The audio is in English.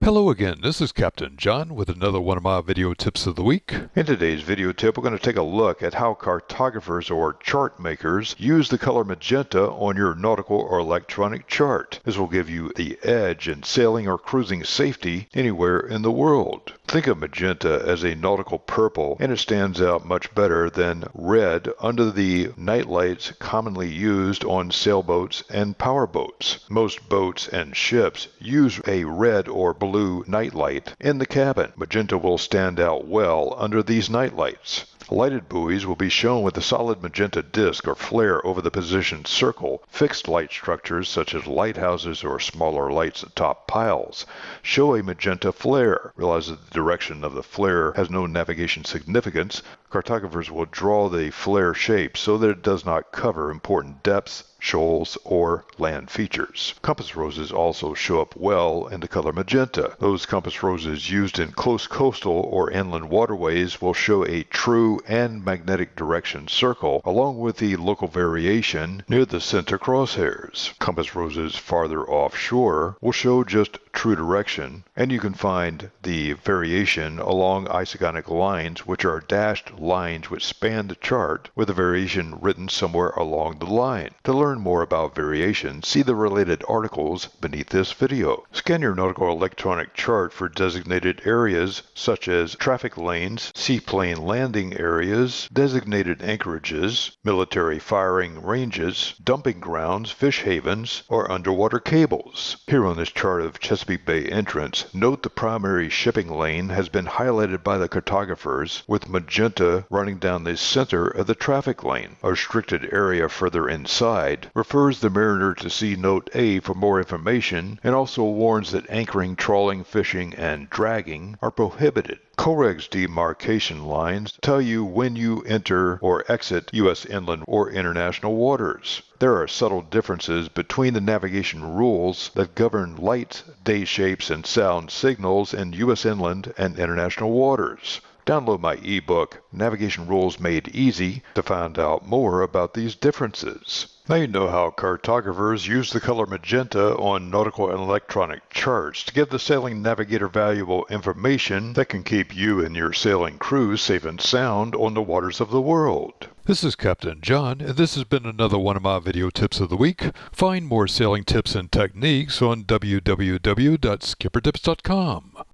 Hello again, this is Captain John with another one of my video tips of the week. In today's video tip, we're going to take a look at how cartographers or chart makers use the color magenta on your nautical or electronic chart. This will give you the edge in sailing or cruising safety anywhere in the world. Think of magenta as a nautical purple, and it stands out much better than red under the night lights commonly used on sailboats and powerboats. Most boats and ships use a red or blue nightlight in the cabin. Magenta will stand out well under these night lights. Lighted buoys will be shown with a solid magenta disc or flare over the positioned circle. Fixed light structures such as lighthouses or smaller lights atop piles show a magenta flare. Realize that the direction of the flare has no navigation significance. Cartographers will draw the flare shape so that it does not cover important depths, shoals, or land features. Compass roses also show up well in the color magenta. Those compass roses used in close coastal or inland waterways will show a true and magnetic direction circle, along with the local variation near the center crosshairs. Compass roses farther offshore will show just true direction, and you can find the variation along isogonic lines, which are dashed lines which span the chart with a variation written somewhere along the line. To learn more about variation, see the related articles beneath this video. Scan your nautical electronic chart for designated areas such as traffic lanes, seaplane landing areas, designated anchorages, military firing ranges, dumping grounds, fish havens, or underwater cables. Here on this chart of Chesapeake Bay entrance, note the primary shipping lane has been highlighted by the cartographers with magenta running down the center of the traffic lane. A restricted area further inside refers the mariner to see Note A for more information, and also warns that anchoring, trawling, fishing, and dragging are prohibited. COREG's demarcation lines tell you when you enter or exit U.S. inland or international waters. There are subtle differences between the navigation rules that govern lights, day shapes, and sound signals in U.S. inland and international waters. Download my ebook, Navigation Rules Made Easy, to find out more about these differences. Now you know how cartographers use the color magenta on nautical and electronic charts to give the sailing navigator valuable information that can keep you and your sailing crew safe and sound on the waters of the world. This is Captain John, and this has been another one of my video tips of the week. Find more sailing tips and techniques on www.skippertips.com.